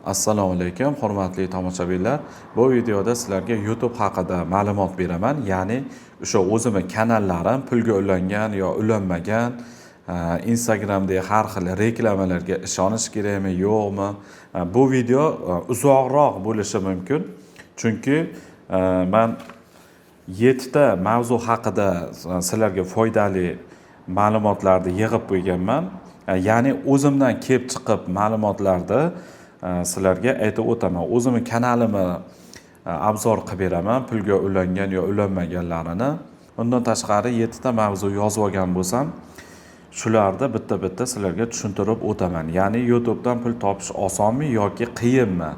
Assalomu alaykum, hurmatli tomoshabinlar. Bu videoda sizlarga YouTube haqida ma'lumot beraman. Ya'ni o'sha o'zimning kanallarim pulga ulangan yo ulanmagan, Instagramdagi har xil reklamalarga ishonish kerakmi, yo'qmi? Bu video uzoqroq bo'lishi mumkin. Chunki men 7 ta mavzu haqida sizlarga foydali ma'lumotlarni yig'ib qo'yganman. Ya'ni o'zimdan kelib chiqib ma'lumotlarni sizlarga aytib o'taman. O'zimning kanalimni obzor qilib beraman, pulga ulangan yo ulanmaganlarini. Undan tashqari 7 ta mavzu yozib olgan bo'lsam, shularni bitta-bitta sizlarga tushuntirib o'taman. Ya'ni YouTube'dan pul topish osonmi yoki qiyinmi?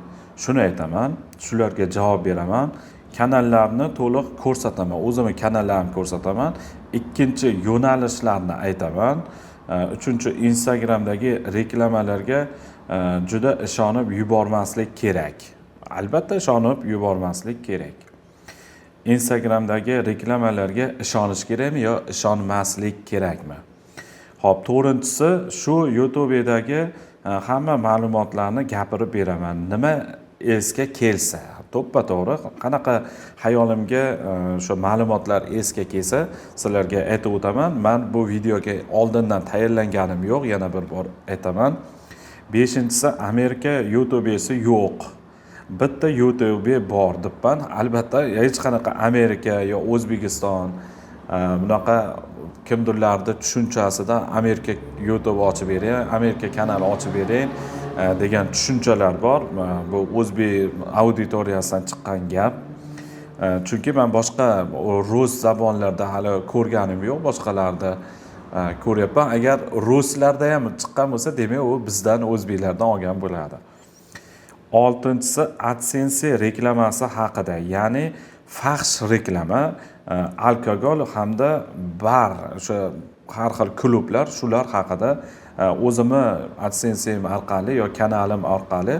Shuni aytaman, shularga javob beraman. Kanallarni to'liq ko'rsataman, o'zimning kanallarimni ko'rsataman. Ikkinchi yo'nalishlarni aytaman. Uchinchi Instagramdagi reklamalarga juda ishonib yubormaslik kerak. Albatta ishonib yubormaslik kerak. Instagramdagi reklamalarga ishonish kerakmi yo ishonmaslik kerakmi? Xo'p, to'rtinchisi shu YouTube'dagi hamma ma'lumotlarni gapirib beraman. Nima esga kelsa, to'ppa-to'g'ri qanaqa hayolimga shu ma'lumotlar esga kelsa, sizlarga aytib o'taman. Men bu videoga oldindan tayyorlanganim yo'q, yana bir bor aytaman. 5-inchisi Amerika YouTube'si yo'q. Bitta YouTube bor debman. Albatta hech qanaqa Amerika yo O'zbekiston bunaqa kimdirlarning tushunchasida Amerika YouTube ochib bering, Amerika kanali ochib bering degan tushunchalar bor. Bu o'zbek auditoriyasidan chiqqan gap. Chunki men boshqa rus zabonlarda hali ko'rganim yo'q, boshqalarda ko'ryapman. Agar ruslarda ham chiqqan bo'lsa, demak u bizdan o'zbeklardan olgan bo'ladi. 6-inchisi AdSense reklamasi haqida, ya'ni faxsh reklama, alkogol hamda bar, o'sha har xil klublar, shular haqida o'zimni AdSense orqali yo kanalim orqali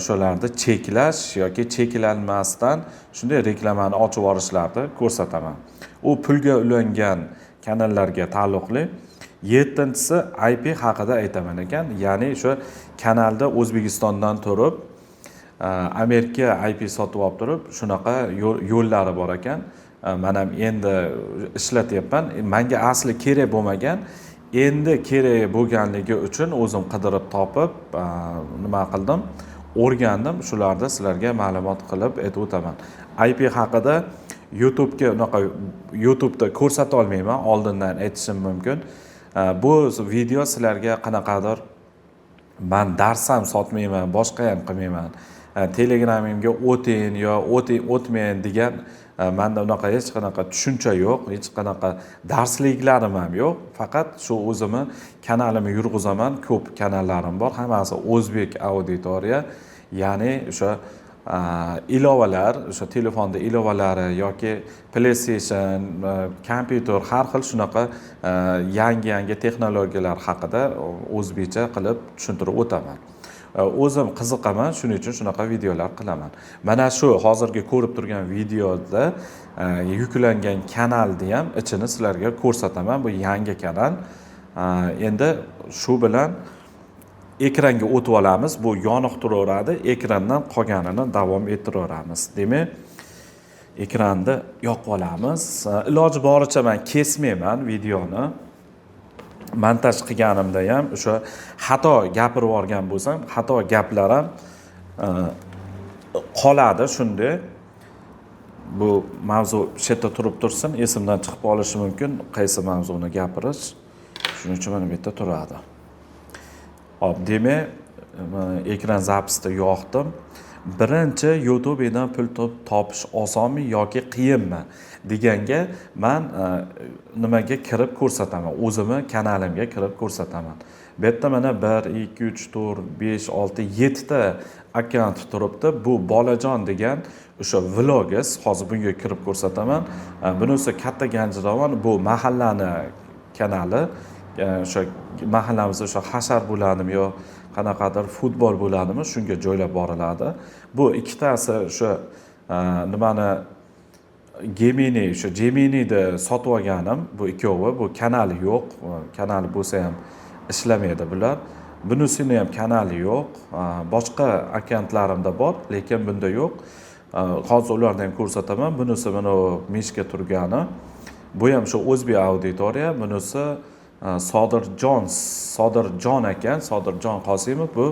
shularni cheklash yoki cheklanmasdan shunday reklamani ochib olishlarini ko'rsataman. U pulga ulangan kanallarga taalluqli. 7-inchisi IP haqida aytaman ekan, ya'ni shu kanalda O'zbekistondan turib Amerika IP sotib olib turib, shunaqa yo'llari bor ekan. Men ham endi ishlatyapman. Menga asli kerak bo'lmagan, endi kerak bo'lganligi uchun o'zim qidirib topib, nima qildim? O'rgandim, shularda sizlarga ma'lumot qilib aytib o'taman. IP haqida YouTube'da ko'rsata olmayman, oldindan aytishim mumkin. Bu video sizlarga qanaqadir men dars ham sotmayman, boshqa ham qilmayman. Telegramimga o'ting yo o'tmang degan menda unaqa hech qanaqa tushuncha yo'q, hech qanaqa darsliklarim ham yo'q. Faqat shu o'zimni kanalimni yurg'izaman, ko'p kanallarim bor, hammasi o'zbek auditoriya, ya'ni o'sha ilovalar, o'sha telefonda ilovalari yoki PlayStation, kompyuter, har xil shunaqa yangi texnologiyalar haqida o'zbekcha qilib tushuntirib o'taman. O'zim qiziqaman, shuning uchun shunaqa videolar qilaman. Mana shu hozirgi ko'rib turgan videoda yuklangan kanalni ham ichini sizlarga ko'rsataman. Bu yangi kanal. Endi shu bilan ekranga o'tib olamiz. Bu yoniq turaveradi. Ekrandan qolganini davom ettiraveramiz. Demak, ekranni yoqib olamiz. Iloji boricha men kesmayman videoni. Montaj qilganimda ham o'sha xato gapirib olgan bo'lsam, xato gaplar ham qoladi shunday. Bu mavzu shu yerda turib tursin, esimdan chiqib qolishi mumkin, qaysi mavzuni gapirish. Shuning uchun mana bu yerda turadi. Hop, demak, ekran zapisni yoqdim. Birinchi YouTube'dan pul topish osonmi yoki qiyinmi deganga men nimaga kirib ko'rsataman, o'zimni kanalimga kirib ko'rsataman. Bu yerda mana 1 2 3 4 5 6 7 ta akkaunt turibdi. Bu Bolajon degan o'sha vlogs, hozir bunga kirib ko'rsataman. Bunisi katta Ganjiravon, bu mahallani kanali. O'sha mahallamizda o'sha hashar bo'ladimi yo qanaqadir futbol bo'ladimi, shunga joylab boriladi. Bu ikkitasi o'sha nimani Gemini, o'sha Gemini'ni sotib olganim, bu ikkovi, bu kanali yo'q. Kanali bo'lsa ham ishlamaydi bular. bunisini ham kanali yo'q. Boshqa akkauntlarimda bor, lekin bunda yo'q. Hozir ularni ham ko'rsataman. Bunisi mana mishga turgani. Bu ham shu o'zbek auditoriya, bunisi Sodirjon ekan, Sodirjon Qosimov. Bu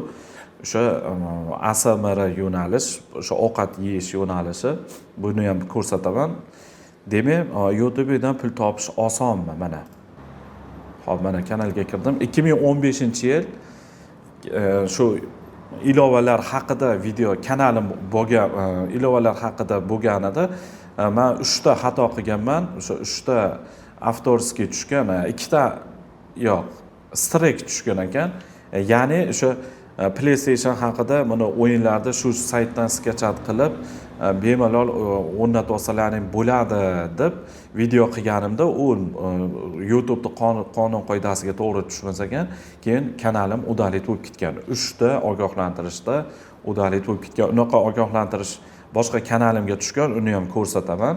o'sha ASMR yo'nalish, o'sha ovqat yeyish yo'nalishi. Buni ham ko'rsataman. Demak, YouTube'dan pul topish osonmi mana? Hop, mana kanalga kirdim. 2015-yil shu ilovalar haqida video kanalim bo'lgan, ilovalar haqida bo'lganida men 3 ta xato qilganman. O'sha 3 ta avtorskiy tushgan, 2 ta yo'q, strike tushgan ekan. Ya'ni o'sha PlayStation haqida mana o'yinlarda shu saytdan sketchat qilib bemalol o'rnatib olsalaring bo'ladi deb video qilganimda u YouTube'da qonun qoidasiga to'g'ri tushmas ekan. Keyin kanalim udalit bo'lib ketgan. 3 ta ogohlantirishda udalit bo'lib ketgan. Unaqa ogohlantirish boshqa kanalimga tushgan, uni ham ko'rsataman.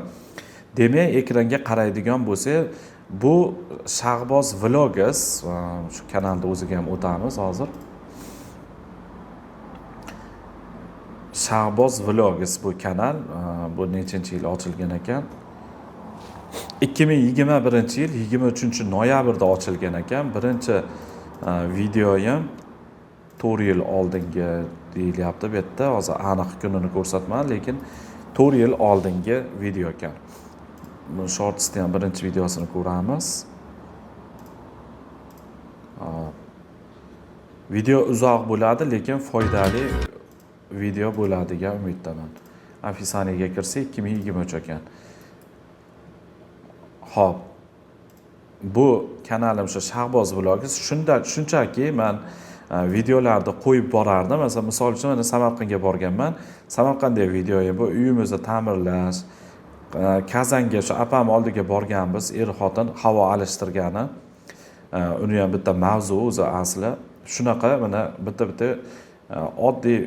Demak, ekranga qaraydigan bo'lsa, bu Shahboz Vlogs, shu kanalda o'ziga ham o'tamiz hozir. Shahboz Vlogs bu kanal, bu nechinchi yil ochilgan ekan? 2021-yil 23-noyabrda ochilgan ekan. Birinchi videoyim 4 yil oldingi deyilyapti bu yerda. Hozir aniq kunini ko'rsatmadim, lekin 4 yil oldingi video ekan. Bu shortsda ham birinchi videosini ko'ramiz. Video uzoq bo'ladi, lekin foydali video bo'ladi degan umiddaman. Afisaniga kirsak 2023 ekan. Hop. Bu kanalim shu Shahboz Vlogs. Shunchaki men videolarni qo'yib borardim. Masalan, misol uchun men Samarqandga borganman. Samarqandda videoyim bu uyimizni ta'mirlash, Kazanga shu apam oldiga borganmiz, xotin havo alishtirgani. Uni ham bitta mavzu o'zi asli. Shunaqa mana bitta oddiy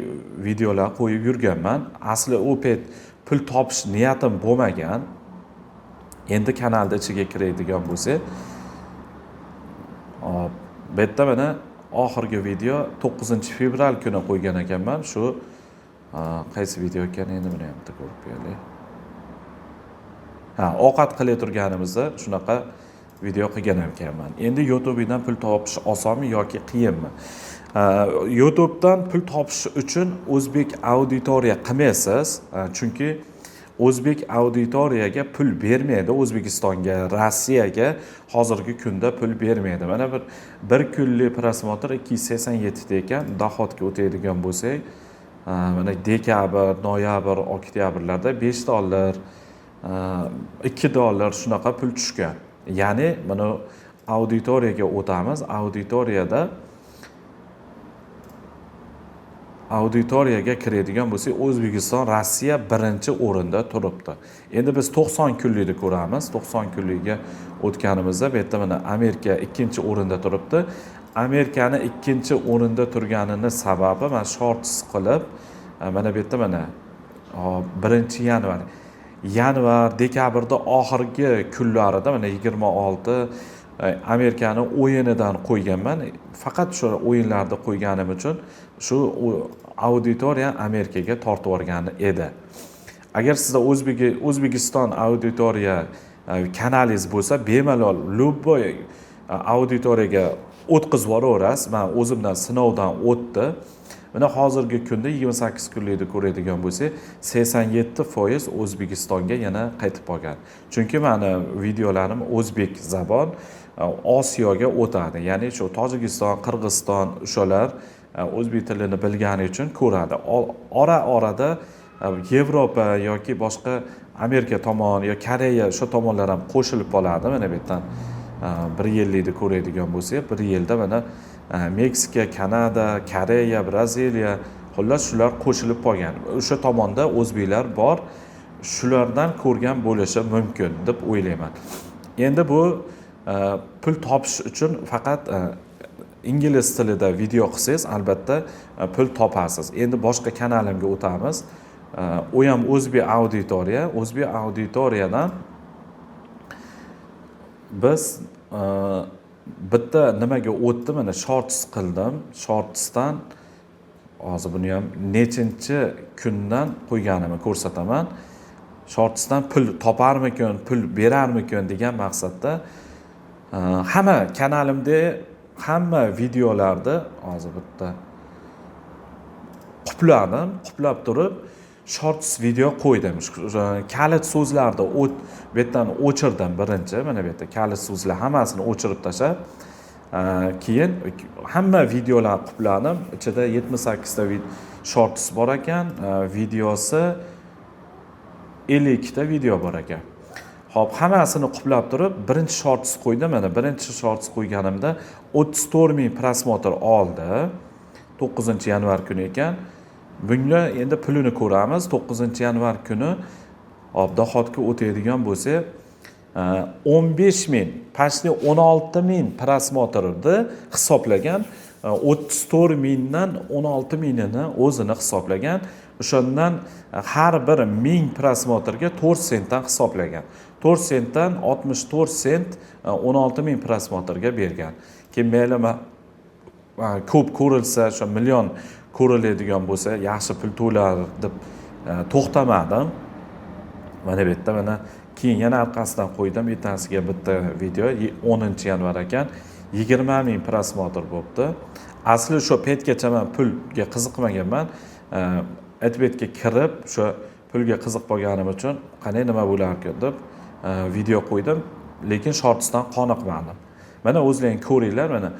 videolar qo'yib yurganman. Asli u pet pul topish niyatim bo'lmagan. Endi kanalda ichiga kiradigan bo'lsa, bu yerda mana oxirgi video 9-fevral kuni qo'ygan ekanman. Shu qaysi video ekan endi buni ham bitta ko'rib qo'yaylik. Ovqat qilib turganimizda shunaqa video qilgan ekanman. Endi YouTube'dan pul topish osonmi yoki qiyinmi? YouTube'dan pul topish uchun o'zbek auditoriya qilmaysiz, chunki o'zbek auditoriyaga pul bermaydi. O'zbekistonga, Rossiyaga hozirgi kunda pul bermaydi. Mana bir kunlik prosmotr 287 ta ekan. Dohodga o'tadigan bo'lsak, mana dekabr, noyabr, oktyabrlarda $5, $2 shunaqa pul tushgan. Ya'ni mana auditoriyaga o'tamiz. Auditoriyaga kiradigan bo'lsak, O'zbekiston, Rossiya birinchi o'rinda turibdi. Endi biz 90 kunlikni ko'ramiz. 90 kunlikka o'tganimizda bu yerda mana Amerika ikkinchi o'rinda turibdi. Amerikani ikkinchi o'rinda turganini sababi men shorts qilib, mana bu yerda mana 1-yanvar, dekabrda oxirgi kunlarida mana 26 Amerikani o'yinidan qo'yganman. Faqat shu o'yinlarda qo'yganim uchun shu auditoriya Amerikaga tortib yuborgan edi. Agar sizda O'zbekiston auditoriya kanalingiz bo'lsa, bemalol любой auditoriyaga o'tkazib yuborasiz. Men o'zimdan sinovdan o'tdi. Mana hozirgi kunda 28 kunlikni ko'radigan bo'lsa, 87% O'zbekistonga yana qaytib qolgan. Chunki meni videolarim o'zbek zabon Osiyoga o'tadi. Ya'ni shu Tojikiston, Qirg'iziston o'shalar o'zbek tilini bilgani uchun ko'radi. Ora-orada Yevropa yoki boshqa Amerika tomon yoki Koreya shu tomonlar ham qo'shilib qoladi. Mana bu yerdan 1 yillikni ko'radigan bo'lsa, 1 yilda mana Meksika, Kanada, Koreya, Braziliya, xullas shular qo'shilib qolgan. O'sha tomonda o'zbeklar bor. Shulardan ko'rgan bo'lishi mumkin deb o'ylayman. Endi bu pul topish uchun faqat ingliz tilida video qilsangiz, albatta pul topasiz. Endi boshqa kanalimga o'tamiz. U ham o'zbek auditoriyadan biz bitta nimaga o'tdi, mana shorts qildim. Shortsdan hozir buni ham nechinchi kundan qo'yganimni ko'rsataman. Shortsdan pul toparmikin, pul berarmikin degan maqsadda hamma kanalimda hamma videolarda hozir bitta quplab turib shorts video qo'ydim. Kalit so'zlarni bu yerdan o'chirdim birinchi. Mana bu yerda kalit so'zlar hammasini o'chirib tashlab, keyin hamma videolar qupladim. Ichida 78 ta shorts bor ekan, videosi 52 ta video bor ekan. Xo'p, hammasini quplab turib, birinchi shorts qo'ydim. Mana birinchi shorts qo'yganimda 34 ming prosmotr oldi. 9-yanvar kuni ekan. Bunga endi pulini ko'ramiz. 9-yanvar kuni obdaxotga o'tadigan bo'lsa, 15 ming, pashli 16 ming prosmotrni hisoblagan. 34 mingdan 16 mingini o'zini hisoblagan. O'shandan har bir 1000 prosmotrga 4 sentdan hisoblagan. 4 sentdan 64 sent 16 ming prosmotrga bergan. Keyin mayli ko'p ko'rilsa, o'sha million ko'riladigan bo'lsa, yaxshi pul to'lar deb to'xtamadim. Mana bu yerda mana keyin yana orqasidan qo'ydim. Ertasiga bitta video 10-yanvar ekan, 20 ming prosmotr bo'libdi. Asli shu paytgacha men pulga qiziqmaganman. Aytibetga kirib, shu pulga qiziq bo'lganim uchun qanday nima bo'lar ekan deb video qo'ydim, lekin shortsdan qoniqmadim. Mana o'zlaring ko'ringlar, mana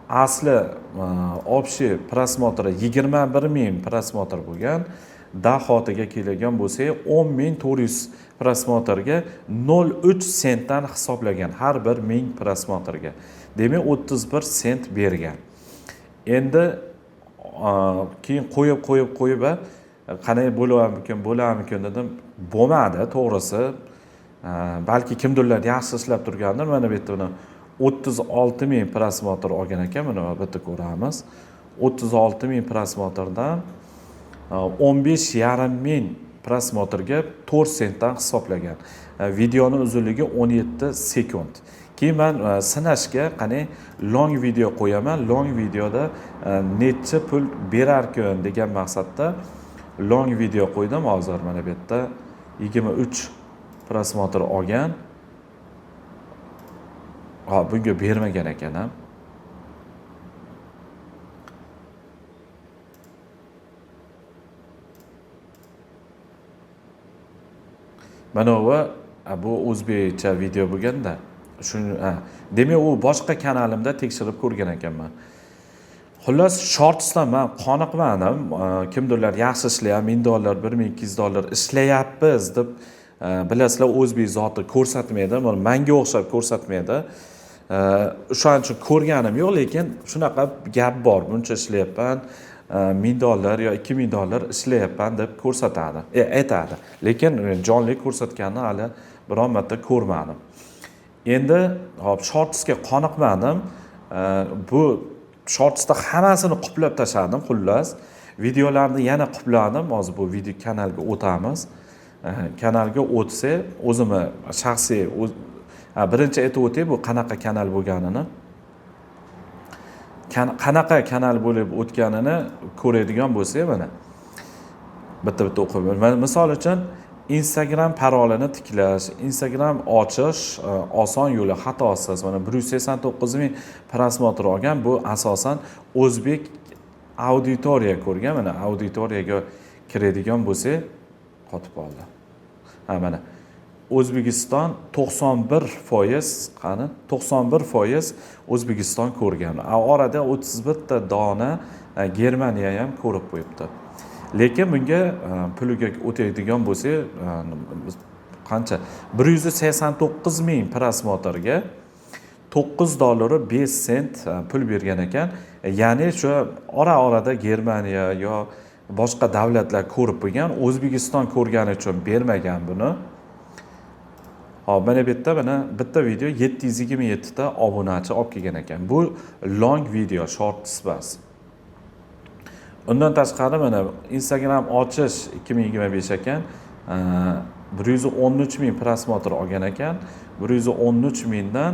asli общий prosmotr 21 ming prosmotr bo'lgan. Dahotiga kelgan bo'lsa 10.400 prosmotrga 0.3 sentdan hisoblagan har bir 1000 prosmotrga. Demak 31 sent bergan. Endi keyin qo'yib qanday bo'larmikin dedim. Bo'lmadi, to'g'risi. Balki kimdirlar yaxshi ishlab turgandir. Mana bu yerda 36 ming prosmotr olgan ekan. Buni bitta ko'ramiz. 36 ming prosmotrdan 15,5 ming prosmotrga 4 sentdan hisoblagan. Videoning uzunligi 17 sekund. Keyin men sinashga qani long video qo'yaman. Long videoda necha pul berarkan degan maqsadda long video qo'ydim. Hozir mana bu yerda 23 prosmotr olgan. Bunga bermagan ekan ham. Mana bu o'zbekcha video bo'lganda, shuni demak u boshqa kanalimda tekshirib ko'rgan ekanman. Xullas, shortsdan men qoniqmadim. Kimdirlar yaxshi ishlayapti, $1000, $1200 ishlayapmiz deb bilasizlar, o'zbek zoti ko'rsatmaydi, menga o'xshab ko'rsatmaydi. O'shaning uchun ko'rganim yo'q, lekin shunaqa gap bor. Buncha ishlayapman, $1000 yo $2000 ishlayapman deb ko'rsatadi, aytadi. Lekin jonli ko'rsatganini hali biron marta ko'rmadim. Endi hop shortsga qoniqmadim. Bu shortsda hammasini quplab tashladim, xullas. Videolarni yana qupladim. Hozir bu video kanalga o'tamiz. Kanalga o'tsa, o'zimni shaxsiy birinchi aytib o'tay, bu qanaqa kanal bo'lganini. Qanaqa kanal bo'lib o'tganini ko'radigan bo'lsak, mana bitta o'qib beraman. Misol uchun Instagram parolini tiklash, Instagram ochish oson yo'li, xatosiz. Mana 189 ming prosmotr olgan. Bu asosan o'zbek auditoriya ko'rgan. Mana auditoriyaga kiradigan bo'lsa, qotib qoldi. Mana O'zbekiston 91%, qani 91% O'zbekiston ko'rgan. Orada 31 ta dona Germaniya ham ko'rib qo'yibdi. Lekin bunga puliga o'tadigan bo'lsa, qancha? 189 ming prosmotrga $9.05 pul bergan ekan. Ya'ni shu ora-orada Germaniya yo boshqa davlatlar ko'rib qo'ygan, O'zbekiston ko'rgani uchun bermagan buni. Hop, mana bu yerda mana bitta video 727 ta obunachi olib kelgan ekan. Bu long video, shorts emas. Undan tashqari mana Instagram ochish 2025 ekan. 113 ming prosmotr olgan ekan. 113 mingdan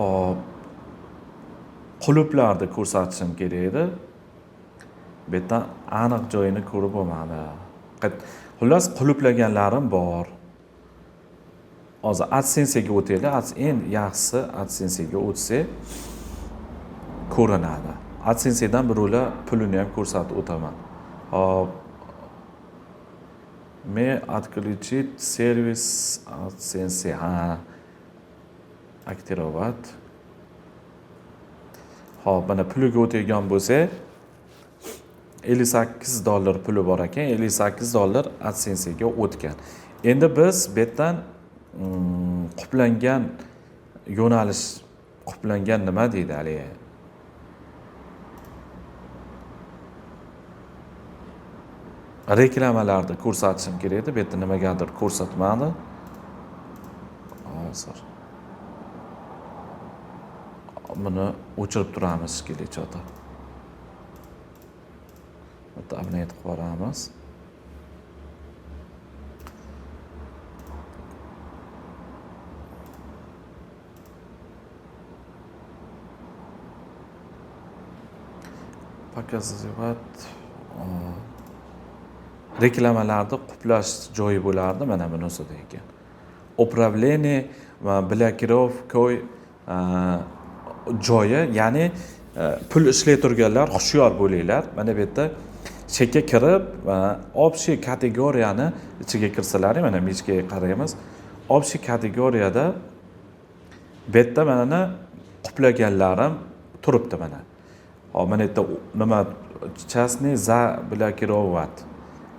Hop, quluplarni ko'rsatishim kerak edi. Bu yerdan aniq joyini ko'rib bo'lmadi. Xullas, quluplaganlarim bor. Hozir AdSense'ga o'taylik. Eng yaxshisi AdSense'ga o'tsak ko'rinadi. AdSense'dan birovlar pulini ham ko'rsatib o'taman. Hop. Me отключить servis AdSense. Aktivovat. Hop, mana puliga o'tayotgan bo'lsa, $58 puli bor ekan, $58 AdSense'ga o'tgan. Endi biz bu yerdan qoplangan yo'nalish, qoplangan nima deydi haligi? Reklamalarni ko'rsatishim kerak edi. Bu yerda nimagadir ko'rsatmadi. Hozir buni o'chirib turamiz kelajakda. Bitta abonent qilib yuboramiz. Показывать reklamalarni qoplash joyi bo'lardi, mana bunisida ekan. Управление va blokirovka joyi, ya'ni pul ishlay turganlar hushyor bo'linglar. Mana bu yerda chekka kirib, общий kategoriyani ichiga kirsalaring, mana mechkaga qaraymiz. Общий kategoriyada bu yerda mana qoplaganlarim turibdi mana. Hop, mana yerda nima частный заблокировать.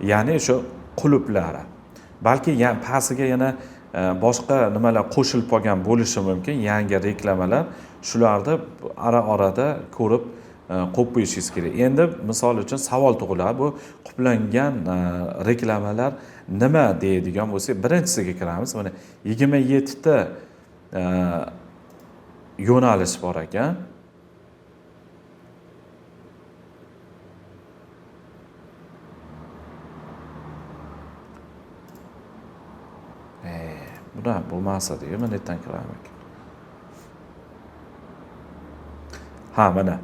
Ya'ni shu quluplari. Balki pastiga yana boshqa nimalar qo'shilib qolgan bo'lishi mumkin, yangi reklamalar. Shularni ara-orada ko'rib qo'yib qo'yishingiz kerak. Endi misol uchun savol tug'iladi, bu qoplangan reklamalar nima deydigan bo'lsak, birinchisiga kiramiz. Mana 27 ta yo'nalish bor ekan. Buna bo'lmasa degan, mana yerdan kiraman. Ha, mana.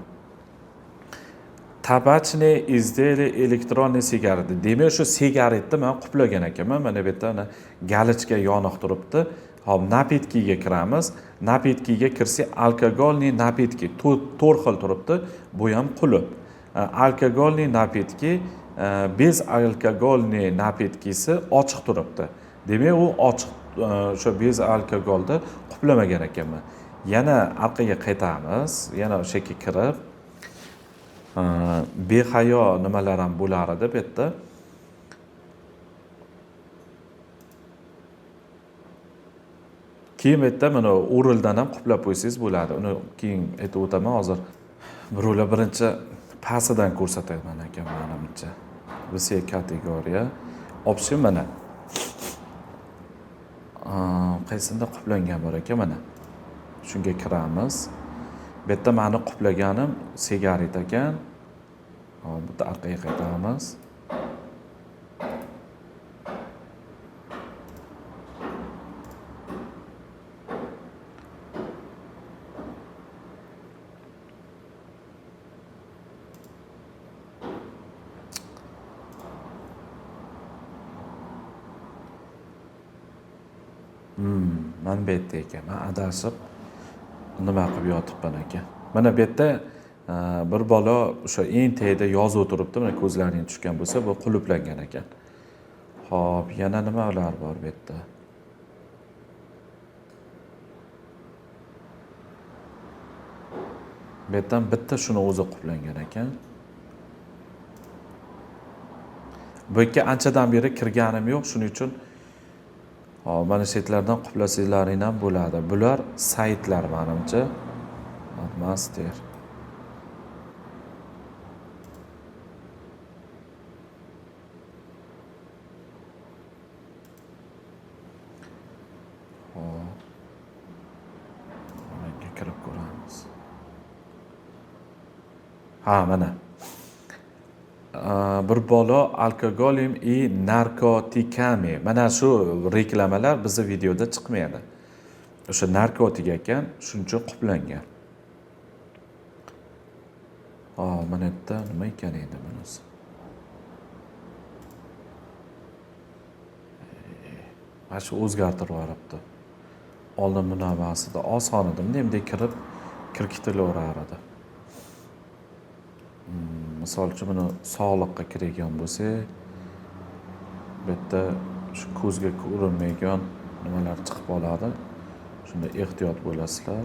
Табачный изделие электронный sigareta. Demak, shu sigaretni men qoplagan ekanman. Mana bu yerda galichka yoniq turibdi. Hop, napitkiga kiramiz. Napitkiga kirsak, alkogolniy napitki 4 xil turibdi. Bu ham qulub. Alkogolniy napitki, bez alkogolniy napitkisi ochiq turibdi. Demak, u ochiq shu bez alkogolni qoplamagan ekanman. Yana orqaga qaytamiz. Yana o'sha yerga kirib, behayo nimalar ham bo'lar edi bu yerda. Keyin bu yerda mana o'rildan ham qoplab qo'ysangiz bo'ladi. Uni keyin aytib o'taman hozir. Birovlar birinchi pastidan ko'rsataman ekan menimcha. Biz kategoriya option mana. Qaysinda qoplangan bor ekan mana. Shunga kiramiz. Bu yerda meni qoplaganim sigaret ekan. Hop, bitta orqaga qaytamiz. Mana bu yerda ekan. Men adashib nima qilib yotibman ekan. Mana bu yerda bir bola o'sha eng tagida yozib o'tiribdi. Mana ko'zlaring tushgan bo'lsa, bu quluplangan ekan. Xo'p, yana nimalar bor bu yerda? Bu yerdan bitta shuni o'zi quluplangan ekan. Bu yerga anchadan beri kirganim yo'q, shuning uchun mana saytlardan qoplasanglaring ham bo'ladi. Bular saytlar menimcha. Master. Menga kirib ko'ramiz. Ha, mana. Bir bola alkogolim и narkotikami. Mana shu reklamalar bizning videoda chiqmaydi. o'sha narkotik ekan, shuning uchun qoplangan. Mana yerda nima ekan endi bunisi? Mana shu o'zgartirib yuboribdi. Oldin bunaqa oson edi, bunday kirkitilaverar edi. Misol uchun buni sog'liqqa kiradigan bo'lsak, bu yerda shu ko'zga ko'rinmaydigan nimalar chiqib qoladi. Shunda ehtiyot bo'lasizlar.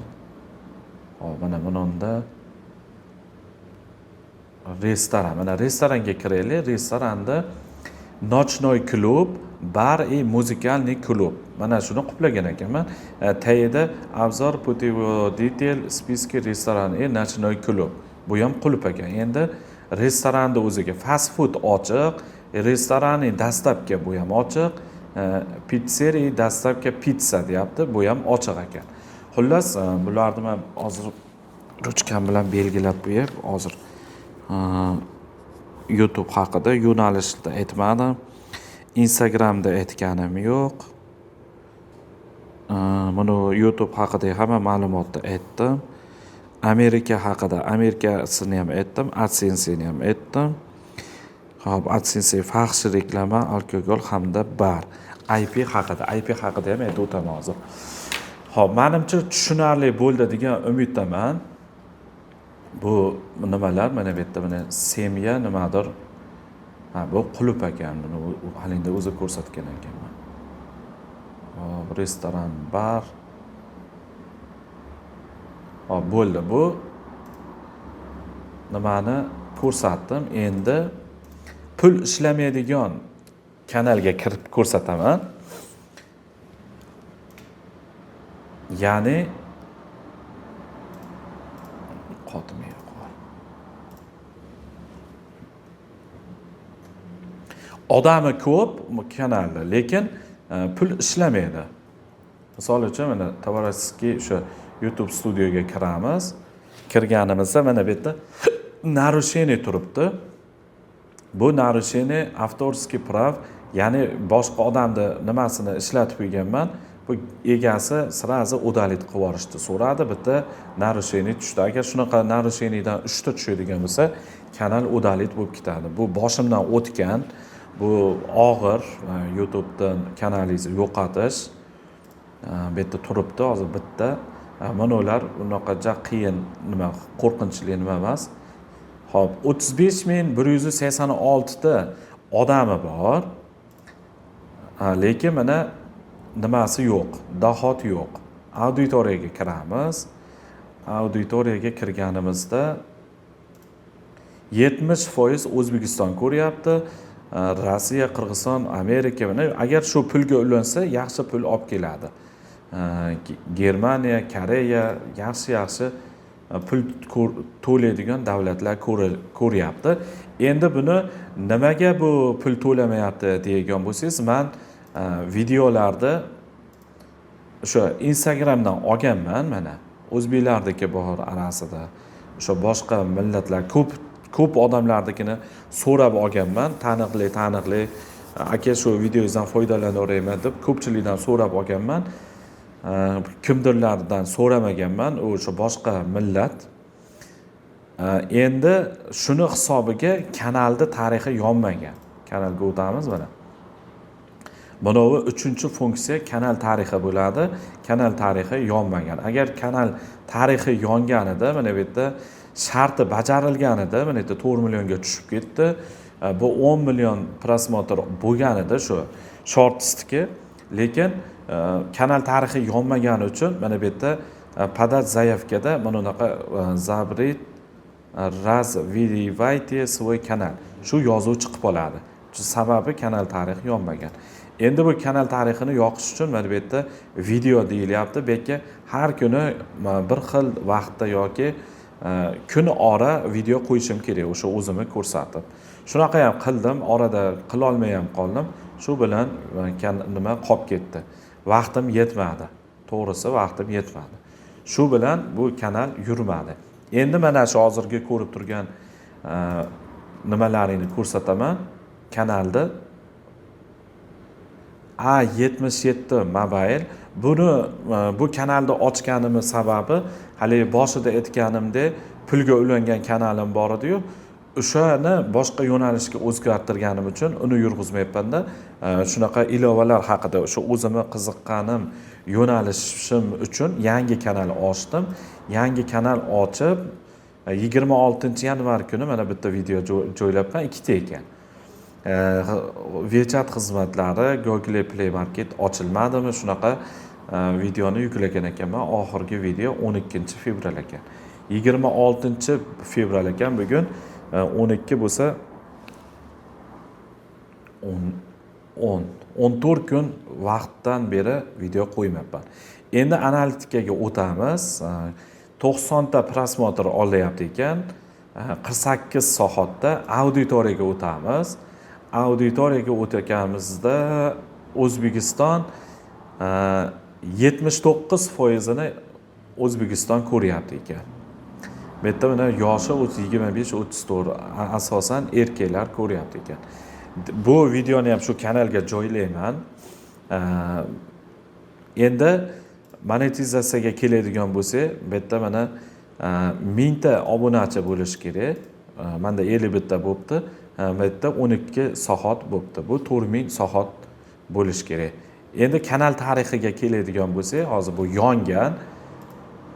Mana buningda restoran. Mana restoranga kiraylik. Restoranda Nochnoy klub, bar и музыкальный klub. Mana shuni qoplagan ekanman. Tayida обзор путеводитель списки restoran и Nochnoy klub. Bu ham qulp ekan. Endi restoranda o'ziga fast food ochiq, restorani dastlabki bu ham ochiq, pizzeriya dastlabki pizza deyapti, bu ham ochiq ekan. Xullas, bularni men hozir ruchkam bilan belgilab qo'yib, hozir YouTube haqida yo'nalishda aytmadim. Instagramda aytganim yo'q. Buni YouTube haqida hamma ma'lumotni aytdim. Amerika haqida, Amerikasini ham aytdim, AdSense'ni ham aytdim. Xo'p, AdSense faxsh reklama, alkogol hamda bar. IP haqida ham aytib o'taman hozir. Xo'p, menimcha tushunarli bo'ldi degan umiddaman. Bu nimalar mana bu yerda mana semya nimadir. Bu qulp ekan, buni halingda o'zi ko'rsatgan ekanman. Hop, restoran, bar. Hop, bo'ldi. Bu nimani ko'rsatdim. Endi pul ishlamaydigan kanalga kirib ko'rsataman. Ya'ni qotmay qol. Odami ko'p kanalda, lekin pul ishlamaydi. Misol uchun mana Tavaraskiy o'sha YouTube studioga kiramiz. Kirganimizda mana bu yerda narushение turibdi. Bu narushение avtorskiy prav, ya'ni boshqa odamni nimasini ishlatib qo'yganman. Bu egasi sirazi udalit qilib yuborishni so'radi. Bitta narushение tushdi. Agar shunaqa narusheniydan 3 ta tushadigan bo'lsa, kanal udalit bo'lib ketadi. Bu boshimdan o'tgan, bu og'ir YouTubedan kanalingizni yo'qotish. Bu yerda turibdi hozir bitta. Mana ular unaqa qiyin nima, qo'rqinchli nima emas. Xo'p, 35186 ta odami bor. Lekin mana nimasi yo'q, dahot yo'q. Auditoriyaga kiramiz. Auditoriyaga kirganimizda 70% O'zbekiston ko'ryapti. Rossiya, Qirg'iziston, Amerika mana agar shu pulga ulansa, yaxshi pul olib keladi. Germaniya, Koreya yaxshi pul to'laydigan davlatlar ko'ryapti. Endi buni nimaga bu pul to'lamayapti degan bo'lsangiz, men videolarda o'sha Instagramdan olganman mana. O'zbeklardagi bor arasida, o'sha boshqa millatlar ko'p odamlarnikini so'rab olganman. Taniqli aka shu videongizdan foydalanaverayman deb ko'pchilikdan so'rab olganman. Kimdirlardan so'ramaganman, o'sha boshqa millat. Endi shuni hisobiga kanalda tarixi yonmagan. Kanalga o'tamiz mana. Bunovi 3-funksiya kanal tarixi bo'ladi. Kanal tarixi yonmagan. Agar kanal tarixi yonganida mana bu yerda sharti bajarilganida mana bu yerda 4 millionga tushib ketdi. Bu 10 million prosmotr bo'lganida shu shortstiki, lekin kanal tarixi yonmagani uchun mana bu yerda подать заявкада mana bunaqa zabrit развивайте свой канал shu yozuv chiqib qoladi. Sababi kanal tarixi yonmagan. Endi bu kanal tarixini yoqish uchun mana bu yerda video deyilyapti. Bu yerga har kuni bir xil vaqtda yoki kun ora video qo'yishim kerak, o'sha o'zimni ko'rsatib. Shunaqa ham qildim, orada qila olmay ham qoldim. Shu bilan nima qolib ketdi. Vaqtim yetmadi. To'g'risi vaqtim yetmadi. Shu bilan bu kanal yurmadi. Endi mana shu hozirgi ko'rib turgan nimalarini ko'rsataman. Kanalda A77 Mobile. Buni bu kanalda ochganimiz sababi hali boshida aytganimdek pulga ulangan kanalim bor edi-yu, o'shani boshqa yo'nalishga o'zgartirganim uchun uni yurg'izmayapman-da. Shunaqa ilovalar haqida o'sha o'zimni qiziqqanim yo'nalishim uchun yangi kanal ochdim. Yangi kanal ochib 26-yanvar kuni mana bitta video joylabman, ikkita ekan. WeChat xizmatlari Google Play Market ochilmadimi? Shunaqa videoni yuklagan ekanman. Oxirgi video 12-fevral ekan. 26-fevral ekan bugun. 12 bo'lsa 14 kun vaqtdan beri video qo'ymayapman. Endi analitikaga o'tamiz. 90 ta prosmotr olyapti ekan. 48 soatda auditoriyaga o'tamiz. Auditoriyaga o'tganimizda O'zbekiston 79%ni O'zbekiston ko'ryapti ekan. Bu yerda mana yoshi 25-34 asosan erkaklar ko'ryapti ekan. Bu videoni ham shu kanalga joylayman. Endi monetizatsiyaga keladigan bo'lsak, bu yerda mana 1000 ta obunachi bo'lish kerak. Menda 51 ta bo'pti. Bu yerda 12 soat bo'pti. Bu 4000 soat bo'lish kerak. Endi kanal tarixiga keladigan bo'lsak, hozir bu yongan.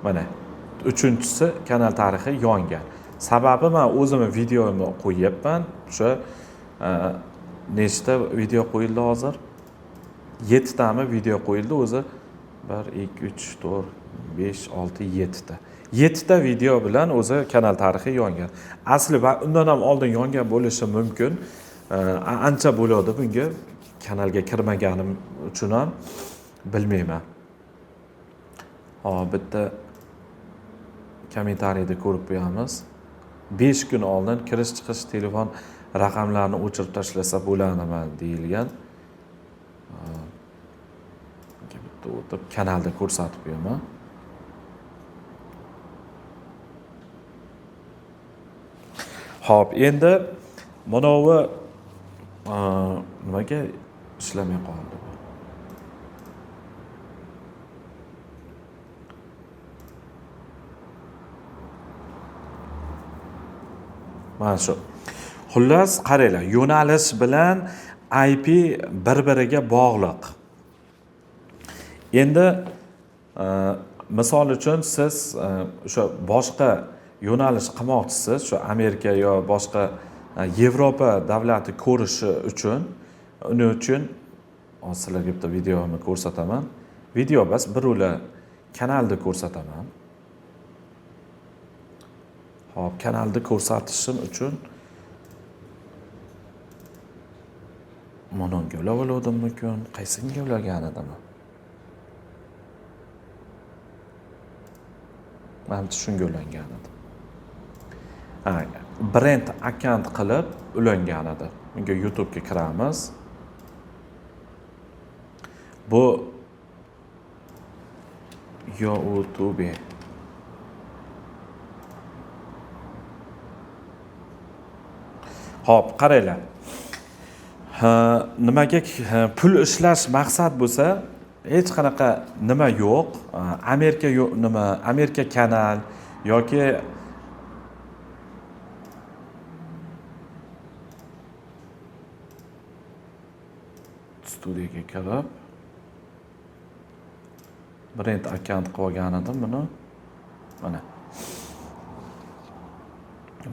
Mana uchinchisi kanal tarixi yongan. Sababi men o'zimni videomni qo'yyapman. O'sha nechta video qo'yildi hozir? 7 tami video qo'yildi o'zi. 1 2 3 4 5 6 7 ta. 7 ta video bilan o'zi kanal tarixi yongan. Asli va undan ham oldin yongan bo'lishi mumkin. Ancha bo'ladi bunga kanalga kirmaganim uchun ham bilmayman. Hop, bitta kommentariyada ko'rib qo'yamiz. 5 kun oldin kirish-chiqish telefon raqamlarini o'chirib tashlasa bo'ladimi deyilgan. Bitta o'tib kanalda ko'rsatib qo'yaman. Hop, endi manavi nimaga ishlamay qoldi bu? Mana shu. Xullas, qaranglar, yo'nalish bilan IP bir-biriga bog'liq. Endi misol uchun siz o'sha boshqa yo'nalish qilmoqchisiz, shu Amerika yo boshqa Yevropa davlati ko'rishi uchun, uning uchun sizlarga bitta videoni ko'rsataman. Video bas birula kanalda ko'rsataman. Hop, kanalda ko'rsatishim uchun mana unga ulavoladim mumkin, qaysiga ulagan edim? Menimcha shunga ulangan edi. Brand account qilib ulangan edi. Bunga YouTube ga kiramiz. Bu YouTube. Hop, qaranglar. Nimaga pul ishlash maqsad bo'lsa, hech qanaqa nima yo'q. Amerika kanal yoki studiyaga kirib brand account qilib olgan edim buni. Mana.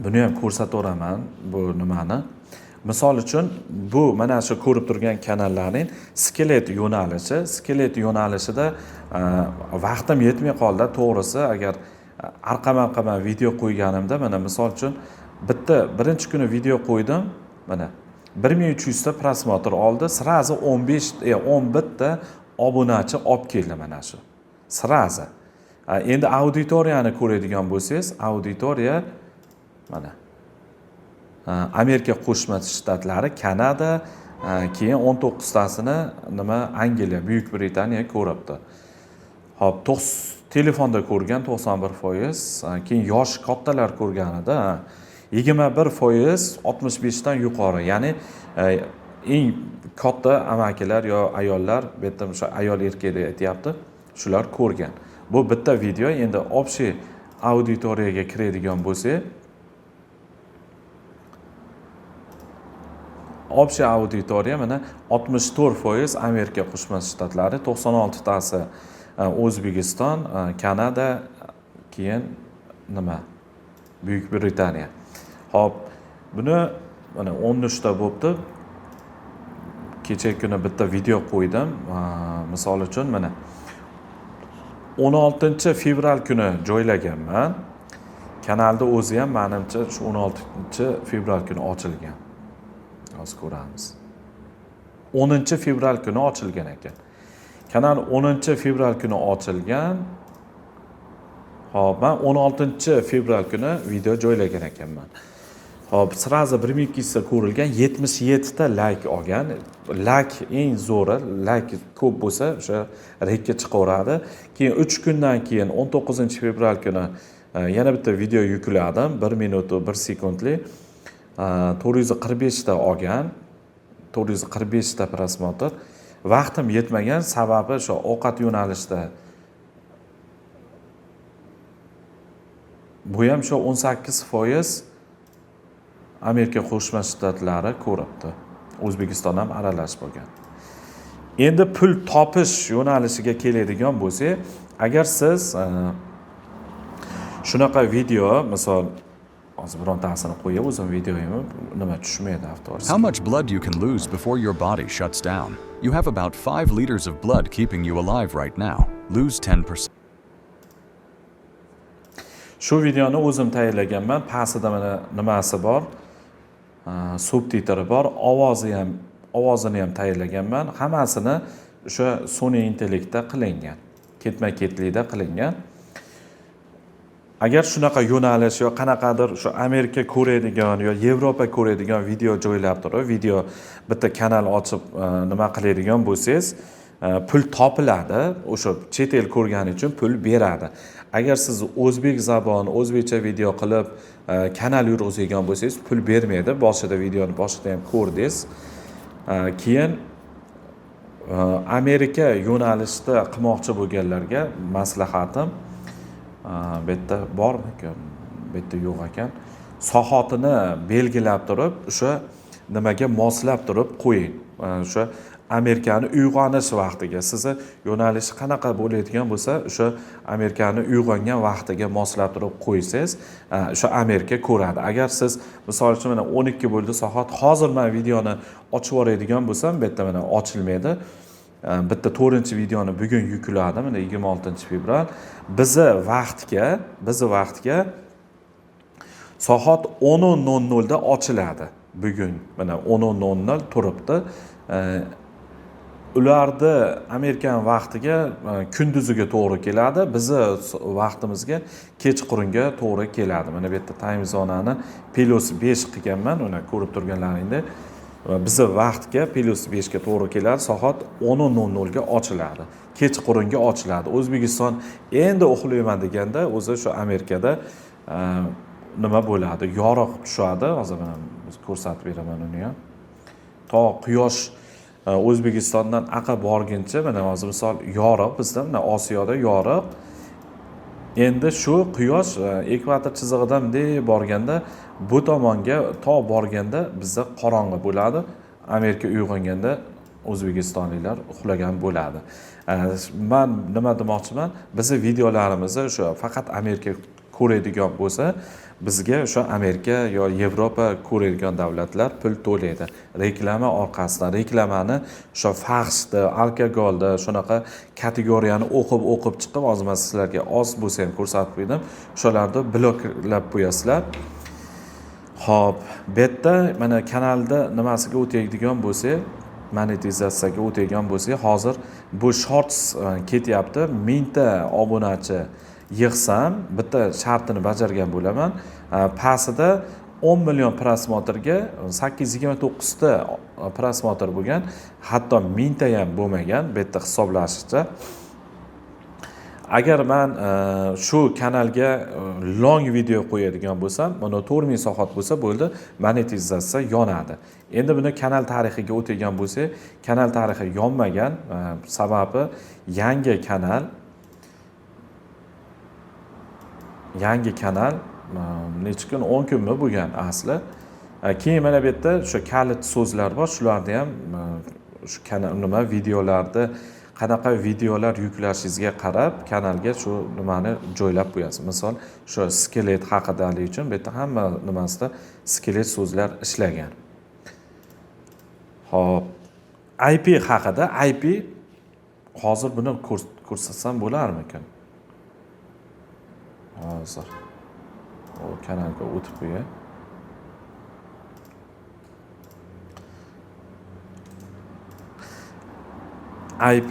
Buni ham ko'rsataveraman bu nimani. Misol uchun bu mana shu ko'rib turgan kanallarning skelet yo'nalishida vaqtim yetmay qoldi. To'g'risi, agar arqama video qo'yganimda, mana misol uchun birinchi kuni video qo'ydim, mana 1300 ta prosmotr oldi, sirazi 11 ta obunachi olib keldi mana shu. Sirazi. Endi auditoriyani ko'radigan bo'lsangiz, auditoriya mana Amerika Qo'shma Shtatlari, Kanada, keyin 19 tasini Angliya, Buyuk Britaniya ko'ribdi. Hop, telefonda ko'rgan 91%, keyin yosh kattalar ko'rganida 21% 65 dan yuqori, ya'ni eng katta amakilar yo ayollar, bu yerda o'sha ayol erkak deb aytyapti, shular ko'rgan. Bu bitta video, endi общий auditoriyaga kiradigan bo'lsak, общий auditoriya mana 64% Amerika Qo'shma Shtatlari, 96 tasi O'zbekiston, Kanada, keyin nima? Buyuk Britaniya. Hop, buni mana 13 ta bo'libdi. Kecha kuni bitta video qo'ydim. Misol uchun mana 16 fevral kuni joylaganman. Kanalda o'zi ham menimcha shu 16 fevral kuni ochilgan. Hozir ko'ramiz. 10 fevral kuni ochilgan ekan. Kanal 10 fevral kuni ochilgan. Hop, men 16 fevral kuni video joylagan ekanman. Hop, sirazi 1-2 ta ko'rilgan, 77 ta like olgan. Like eng zo'ri, like ko'p bo'lsa o'sha rekka chiqaveradi. Keyin 3 kundan keyin 19 fevral kuni yana bitta video yukladim, 1 minut 1 sekundlik. 445 ta olgan. 445 ta prosmotr. Vaqtim yetmagan, sababi o'sha ovqat yo'nalishida. Bu ham shu 18% Amerika Qo'shma Shtatlari ko'ribdi. O'zbekiston ham aralashib bo'lgan. Endi pul topish yo'nalishiga keladigan bo'lsak, agar siz shunaqa video, misol hozir birontasini qo'yib o'zim videoyimni nima tushmaydi avtomatik. How much blood you can lose before your body shuts down? You have about 5 liters of blood keeping you alive right now. Lose 10%. Shu videoni o'zim tayyorlaganman. Pastida mana nimasi bor? Subtitri bor, ovozini ham tayyorlaganman. Hammasini o'sha Sony Intellectda qilingan. Ketma-ketlikda qilingan. Agar shunaqa yo'nalish yo qanaqadir shu Amerika ko'radigan yo Yevropa ko'radigan video joylab turib, video bitta kanal ochib nima qiladigan bo'lsangiz, pul topiladi. O'sha chet el ko'rgani uchun pul beradi. Agar siz o'zbek zaboni, o'zbekcha video qilib kanal yurg'izgan bo'lsangiz, pul bermaydi. Boshida videoni boshida ham ko'rdingiz. Keyin Amerika yo'nalishida qilmoqchi bo'lganlarga maslahatim, bu yerda bormi-ku? Bu yerda yo'q ekan. Soatini belgilab turib, o'sha nimaga moslab turib qo'ying. O'sha Amerikani uyg'onish vaqtiga, sizni yo'nalish qanaqa bo'ladigan bo'lsa, o'sha Amerikani uyg'ongan vaqtiga moslab turib qo'ysangiz, o'sha Amerika ko'radi. Agar siz misol uchun mana 12 bo'ldi soat, hozir men videoni ochib yuboradigan bo'lsam, bu yerda mana ochilmaydi. Bitta 4-videoni bugun yukladim, mana 26 fevral. Bizi vaqtga soat 10:00 da ochiladi. Bugun mana 10:00 turibdi. Ularda Amerikan vaqtiga kunduziga to'g'ri keladi, bizi vaqtimizga kechqurunga to'g'ri keladi. Mana bu yerda time zonani +5 qilganman, uni ko'rib turganlaringdek. Bizi vaqtga +5 ga to'g'ri keladi, soat 10:00 ga ochiladi. Kechqurunga ochiladi. O'zbekiston endi uxlayman deganda, o'zi shu Amerikada nima bo'ladi? Yoriq tushadi. Hozir men ko'rsatib beraman uni ham. To quyosh O'zbekistondan aqa borguncha, mana hozir misol yoriq, bizda mana Osiyoda yoriq. Endi shu quyosh ekvator chizig'idan bunday borganda, bu tomonga to borganda bizda qorong'i bo'ladi. Amerika uyg'onganda o'zbekistonliklar uxlagan bo'ladi. Men nima demoqchiman? Bizi videolarimizni o'sha faqat Amerika ko'radigan bo'lsa, bizga o'sha Amerika yo Yevropa ko'radigan davlatlar pul to'laydi. Reklama orqasidan, reklamani o'sha faxshda, alkogolda shunaqa kategoriyani o'qib chiqib, hozir men sizlarga oz bo'lsa ham ko'rsatib qo'ydim. O'shalarni bloklab qo'yasizlar. Xo'p, bu yerda mana kanalda nimasiga o'taydigan bo'lsak, monetizatsiyaga o'taydigan bo'lsak, hozir bu shorts ketyapti. 1000 ta obunachi yig'sam, bitta shartini bajargan bo'laman. Pastida 10 million prosmotrga 829 ta prosmotr bo'lgan, hatto 1000 ta ham bo'lmagan, bu yerda hisoblashicha. Agar men shu kanalga long video qo'yadigan bo'lsam, mana 4000 soat bo'lsa bo'ldi, monetizatsiya yonadi. Endi buni kanal tarixiga o'tgan bo'lsak, kanal tarixi yonmagan, sababi yangi kanal necha kun 10 kunmi bo'lgan asli. Keyin mana bu yerda o'sha kalit so'zlar bor, shularni ham shu kanal videolarda qanaqa videolar yuklashingizga qarab kanalga shu nimani joylab qo'yasiz. Misol, shu skelet haqidalik uchun bu yerda hamma nimasida skelet so'zlar ishlagan. Xo'p, IP haqida, IP hozir buni ko'rsatsam bo'larmikin? Hozir o kanalga o'tib qo'yay. IP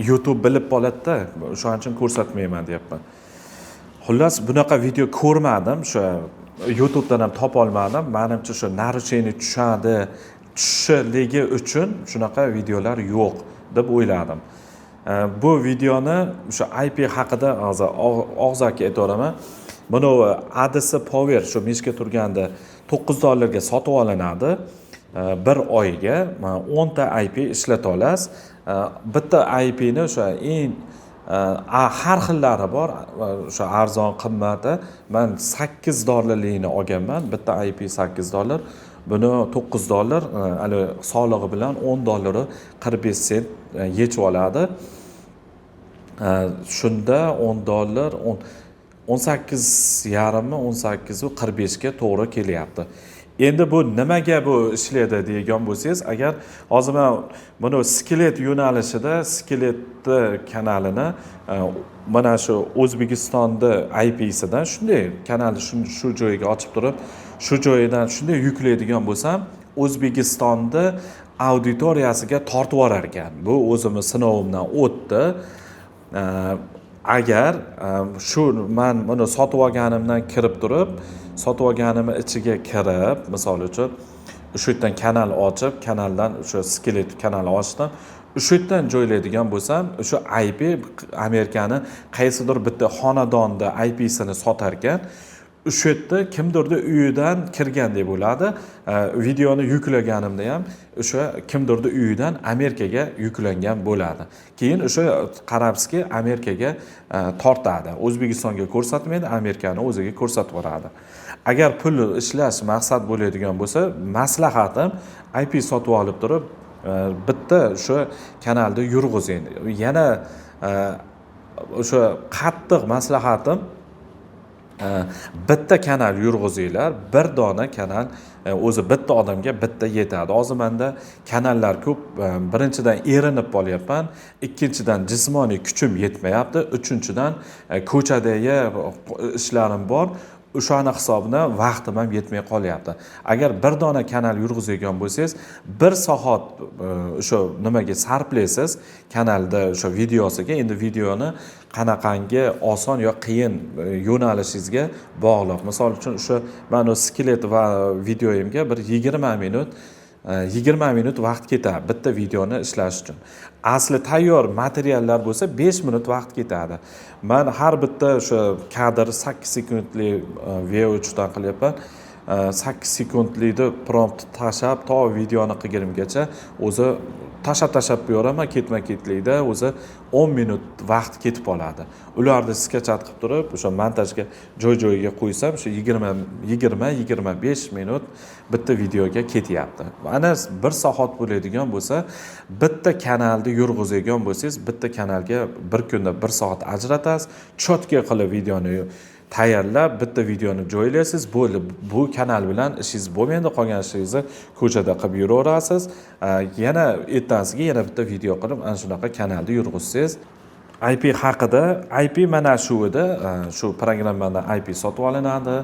YouTube bilib qoladi-da, o'shaning uchun ko'rsatmayman deyapman. Xullas, bunaqa video ko'rmadim, o'sha YouTube'dan ham topa olmadim. Menimcha shu narusheniya tushishligi uchun shunaqa videolar yo'q deb o'yladim. Bu videoni o'sha IP haqida hozir og'zaki aytaveraman. Buni ADS Power shu mishga turganda $9 ga sotib olinadi. Bir oyga 10 ta IP ishlata olasiz. Bitta IP ni o'sha eng har xillari bor, o'sha arzon, qimmati. Men $8likni olganman. Bitta IP $8. Buni $9, hali solig'i bilan $10 45 sent yechib oladi. Shunda $10 18,5 18,45 ga to'g'ri kelyapti. Endi bu nimaga bu ishlaydi degan bo'lsangiz, agar hozir men buni skelet yo'nalishida skeletni kanalini mana shu O'zbekistonda IP-sidan shunday kanalni shu joyiga ochib turib, shu joyidan shunday yuklaydigan bo'lsam, O'zbekistonda auditoriyasiga tortib yuborar ekan. Bu o'zimning sinovimdan o'tdi. Agar shu men buni sotib olganimdan kirib turib, sotib olganimning ichiga kirib, misol uchun o'sha yerdan kanal ochib, kanaldan o'sha skelet kanal ochdim, o'sha yerdan joylaydigan bo'lsam, o'sha IP Amerikani qaysidir bitta xonadonda IP-sini sotar ekan, o'sha yerda kimdirning uyidan kirgandek bo'ladi. Videoni yuklaganimda ham o'sha kimdirning uyidan Amerikaga yuklangan bo'ladi. Keyin o'sha qarabski Amerikaga tortadi. O'zbekistonga ko'rsatmaydi, Amerikani o'ziga ko'rsatib beradi. Agar pul ishlash maqsad bo'ladigan bo'lsa, maslahatim IP sotib olib turib, bitta o'sha kanalda yurg'izing. Yana o'sha qattiq maslahatim bitta kanal yurg'izinglar, bir dona kanal o'zi bitta odamga bitta yetadi. Hozir menda kanallar ko'p. Birinchidan erinib qolyapman, ikkinchidan jismoniy kuchim yetmayapti, uchinchidan ko'chadagi ishlarim bor. O'shani hisobida vaqtim ham yetmay qolyapti. Agar bir dona kanal yurg'izadigan bo'lsangiz, 1 soat o'sha nimaga sarflaysiz, kanalda o'sha videosiga. Endi videoni qanaqangi oson yo qiyin yo'nalishingizga bog'liq. Misol uchun o'sha men o skelet va videoyimga bir 20 minut vaqt ketadi bitta videoni ishlash uchun. Asli tayyor materiallar bo'lsa 5 minut vaqt ketadi. Men har bitta o'sha kadr 8 sekundlik VO3 dan qilyapman. 8 sekundlikni prompt tashab to videoni qilgunimgacha o'zi tashab qo'yaman, ketma-ketlikda o'zi 10 minut vaqt ketib qoladi. Ularni sketchat qilib turib, o'sha montajga joy-joyiga qo'ysam, o'sha 20-25 minut bitta videoga ketyapti. Mana 1 soat bo'ladigan bo'lsa, bitta kanalni yurg'izadigan bo'lsangiz, bitta kanalga bir kunda 1 soat ajratasiz, chotka qilib videoni tayyorlab bitta videoni joylaysiz, bo'ldi. Bu kanal bilan ishingiz bo'lmaydi, qolgan ishingizni ko'chada qilib yuraverasiz. Yana ertasiga yana bitta video qilib ana shunaqa kanalni yurg'izsangiz. IP haqida, IP mana shu edi. Shu programmadan IP sotib olinadi.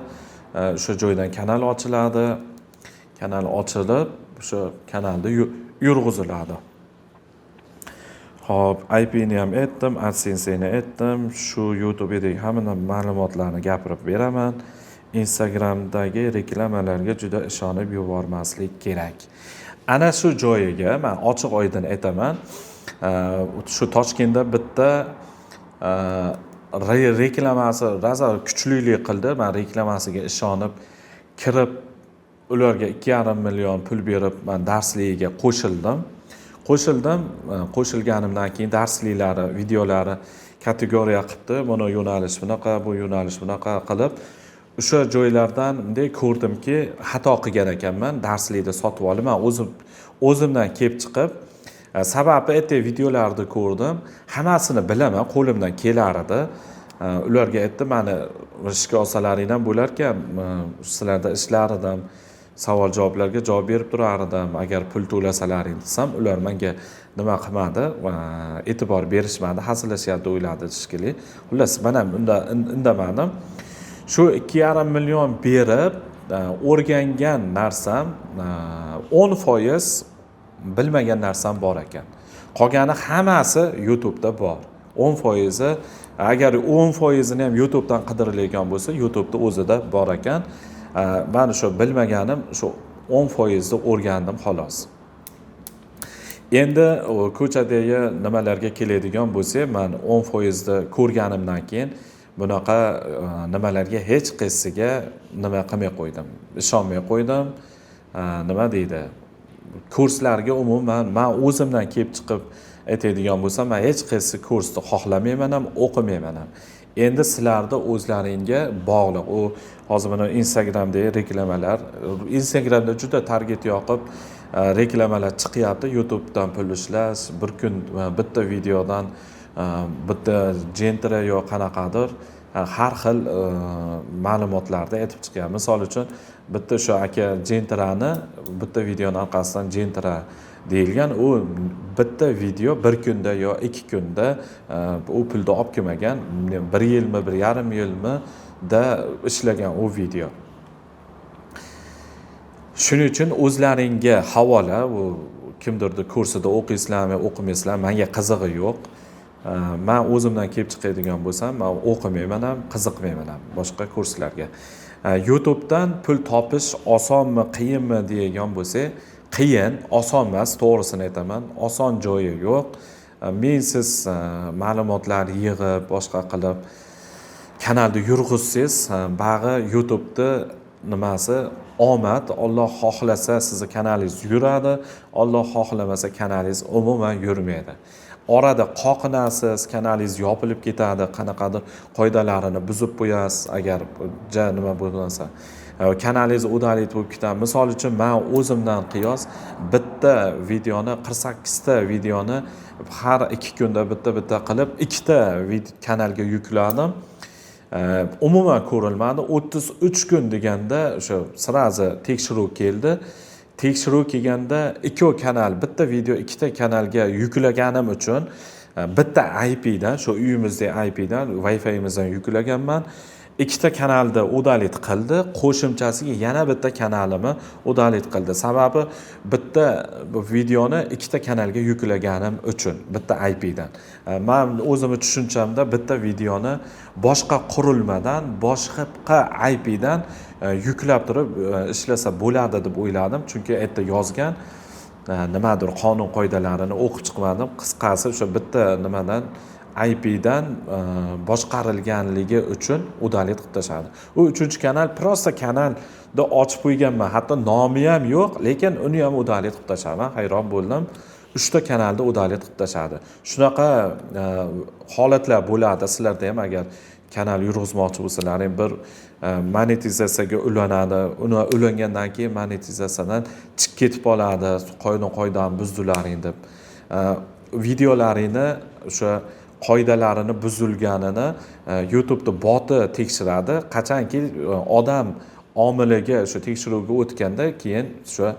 O'sha joydan kanal ochiladi. Kanal ochilib, o'sha kanalda yurg'iziladi. Hop, IP ni ham aytdim, AdSense ni aytdim. Shu YouTube'dagi hamma ma'lumotlarni gapirib beraman. Instagramdagi reklamalarga juda ishonib yubormaslik kerak. ana shu joyiga men ochiq oydin aytaman, shu Toshkentda bitta reklamasi raza kuchlilik qildi. Men reklamasiga ishonib kirib, ularga 2,5 million pul berib men darsligiga qo'shildim. Qo'shilganimdan keyin darsliklari, videolari kategoriya qilibdi. Buni yo'nalish bunaqa, bu yo'nalish bunaqa qilib, o'sha joylardan bunday ko'rdimki, xato qilgan ekanman. Darslikni sotib olib, men o'zimdan kelib chiqib, sababi aytay videolarni ko'rdim. Hammasini bilaman, qo'limdan kelar edi. Ularga aytdim, meni ishga olsalaringdan bo'lar ekan, sizlarda ishlar edim. Savol javoblarga javob berib turar edim. Agar pul to'lasalaring desam, ular menga nima qilmadi va e'tibor berishmadi, hazillashyapti o'yladi shekilli. Xullas, men ham indamadim. Shu 2,5 million berib, o'rgangan narsam 10% bilmagan narsam bor ekan. Qolgani hammasi YouTube'da bor. 10% agar 10%ni ham YouTube'dan qidiriladigan bo'lsa, YouTube'da o'zida bor ekan. Ben şu bilmaganim şu 10%ni o'rgandim xolos. Endi ko'chadagi nimalarga keladigan bo'lsak, men 10%ni ko'rganimdan keyin bunaqa nimalarga hech qaysiga nima qilmay qo'ydim. Ishonmay qo'ydim. Nima deydi? Kurslarga umuman men o'zimdan kelib chiqib aytadigan bo'lsam, men hech qaysi kursni xohlamayman ham, o'qimayman ham. Endi sizlarda o'zlaringga bog'liq. U hozir mana Instagramdagi reklamalar, Instagramda juda target yoqib reklamalar chiqyapti. YouTube'dan pul ishlash, bir kun bitta videodan bitta jentra yo qanaqadir har xil ma'lumotlarni aytib chiqyapti. Misol uchun bitta shu aka jentrani bitta videoning orqasidan jentra deyilgan, u bitta video bir kunda yo 2 kunda u pulni olib kelmagan, 1 yilmi, 1,5 yilmi da ishlagan u video. Shuning uchun o'zlaringga havola, u kimdirni kursida o'qiysizlarmi, o'qimaysizlarmi, menga qizig'i yo'q. Men o'zimdan kelib chiqadigan bo'lsam, men o'qimayman ham, qiziqmayman ham boshqa kurslarga. YouTube'dan pul topish osonmi, qiyinmi degan bo'lsak, qiyin, oson emas, to'g'risini aytaman. Oson joyi yo'q. Men siz ma'lumotlar yig'ib, boshqa qilib kanalni yurg'izsangiz, bag'i YouTube'da nimasi omad, Alloh xohlasa sizni kanalingiz yuradi, Alloh xohlamasa kanalingiz umuman yurmaydi. Orada qoqinasiz, kanalingiz yopilib ketadi, qanaqadir qoidalarini buzib qo'yasiz, agar nima bo'lmasa. Kanalingiz udalib bo'lib ketadi. Misol uchun men o'zimdan qiyos bitta videoni 48 ta videoni har 2 kunda bitta qilib 2 ta kanalga yukladim. Umuman ko'rilmadi. 33 kun deganda o'sha sirazi tekshiruv keldi. Tekshiruv kelganda 2 kanal, bitta video 2 ta kanalga yuklaganim uchun bitta IP dan, shu uyimizdagi IP dan, Wi-Fi'imizdan yuklaganman. 2 ta kanalda udalit qildi, qo'shimchasiga yana bitta kanalimni udalit qildi. Sababi bitta videoni 2 ta kanalga yuklaganim uchun, bitta IP dan. Men o'zimning tushunchamda bitta videoni boshqa qurilmadan, boshqa IP dan yuklab turib ishlasa bo'ladi deb o'yladim, chunki aytda yozgan nimadir qonun qoidalarini o'qib chiqmadim. Qisqasi o'sha bitta nimadan IP dan boshqarilganligi uchun udalit qilib tashadi. U 3-kanal prosta kanalni ochib qo'yganman, hatto nomi ham yo'q, lekin uni ham udalit qilib tashaman. Hayron bo'ldim. 3 ta kanalda udalit qilib tashadi. Shunaqa holatlar bo'ladi sizlarda ham, agar kanal yurg'izmoqchi bo'lsalaring, bir monetizatsiyaga ulanadi. Uni ulangandan keyin monetizatsiyadan chiqib ketib qoladi. Qoidani buzdularing deb. Videolaringni o'sha qoidalarini buzilganini YouTube'da boti tekshiradi. Qachonki odam omiliga o'sha tekshiruvga o'tganda keyin o'sha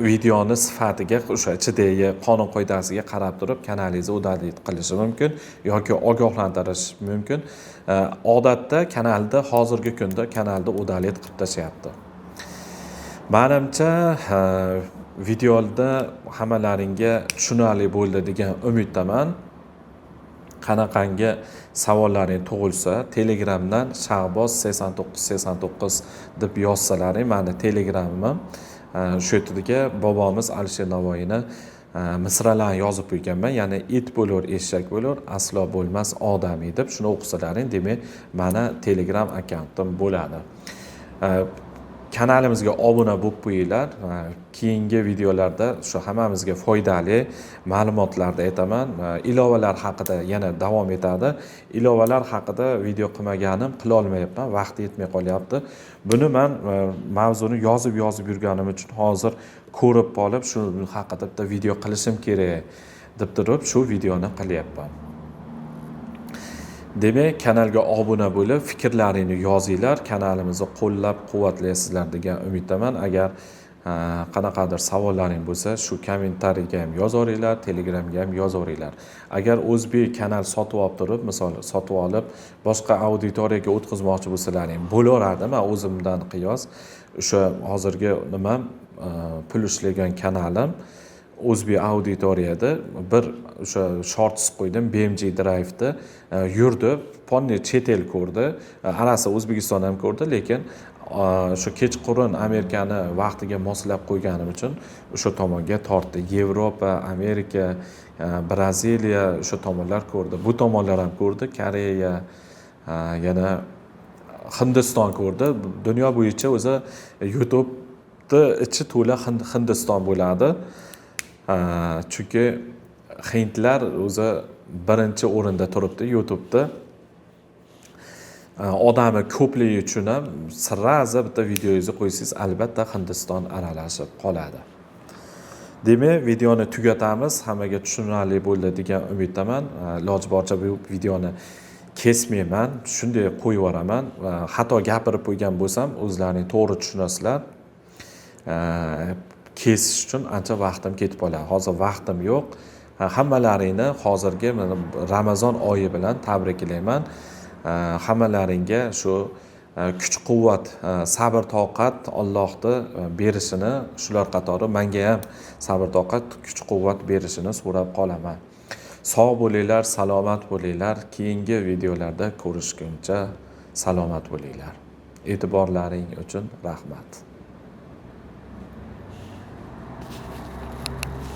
videoni sifatiga, o'sha ichidagi qonun qoidasiga qarab turib kanalingizni udalit qilishi mumkin yoki ogohlantirish mumkin. Odatda kanalda hozirgi kunda kanalda udalit qilib tashayapti. Menimcha videoda hammalaringga tushunarli bo'ldi degan umiddaman. qanaqangi savollaring tug'ilsa Telegramdan Shahboz 8989 deb yozsalaring, mani Telegramim shu yerga bobomiz Alisher Navoiyni misralarni yozib qo'yganman. Ya'ni it bo'lur, eshak bo'lur, aslo bo'lmas odamiy deb shuni o'qisalaring, demak mani Telegram akkauntim bo'ladi. Kanalimizga obuna bo'lib qo'yinglar. Keyingi videolarda shu hammamizga foydali ma'lumotlarni aytaman. Ilovalar haqida yana davom etadi. Ilovalar haqida video qilmaganim, qila olmayapman, vaqti yetmay qolyapti. Buni men mavzuni yozib yurganim uchun hozir ko'rib qolib, shu haqida bitta video qilishim kerak deb turib shu videoni qilyapman. Demak, kanalga obuna bo'lib, fikrlaringni yozinglar, kanalimizni qo'llab-quvvatlaysizlar degan umiddaman. Agar qanaqadir savollaring bo'lsa, shu kommentariyaga ham yozaveringlar, Telegramga ham yozaveringlar. Agar o'zbek kanal sotib olib turib, misol sotib olib, boshqa auditoriyaga o'tkazmoqchi bo'lsalaring, bo'laveradi. Men o'zimdan qiyos o'sha hozirgi nima pul ishlagan kanalim o'zbek auditoriyada bir o'sha shorts qo'ydim, BMG Drive'da yurdi, ponni chet el ko'rdi, arasi O'zbekiston ham ko'rdi, lekin shu kechqurun Amerikani vaqtiga moslab qo'yganim uchun o'sha tomonga tortdi. Yevropa, Amerika, Braziliya o'sha tomonlar ko'rdi. Bu tomonlar ham ko'rdi, Koreya, yana Hindiston ko'rdi. Dunyo bo'yicha o'zi YouTube'da ichi to'la Hindiston bo'ladi. Chunki hindlar o'zi birinchi o'rinda turibdi YouTube'da. Odami ko'pligi uchun ham sirraza bitta videoingizni qo'ysangiz, albatta Hindiston aralashib qoladi. Demak, videoni tugatamiz. Hammaga tushunarli bo'ldi degan umiddaman. Iloji boricha bu videoni kesmayman, shunday qo'yib yuboraman. Xato gapirib qo'ygan bo'lsam, o'zlaring to'g'ri tushunasizlar. Kesish uchun ancha vaqtim ketib qoladi. Hozir vaqtim yo'q. Hammalaringni hozirgi Ramazon oyi bilan tabriklayman. Hammalaringga shu kuch-quvvat, sabr-toqat Allohni berishini, shular qatori menga ham sabr-toqat, kuch-quvvat berishini so'rab qolaman. Sog' bo'linglar, salomat bo'linglar. Keyingi videolarda ko'rishguncha salomat bo'linglar. E'tiborlaring uchun rahmat.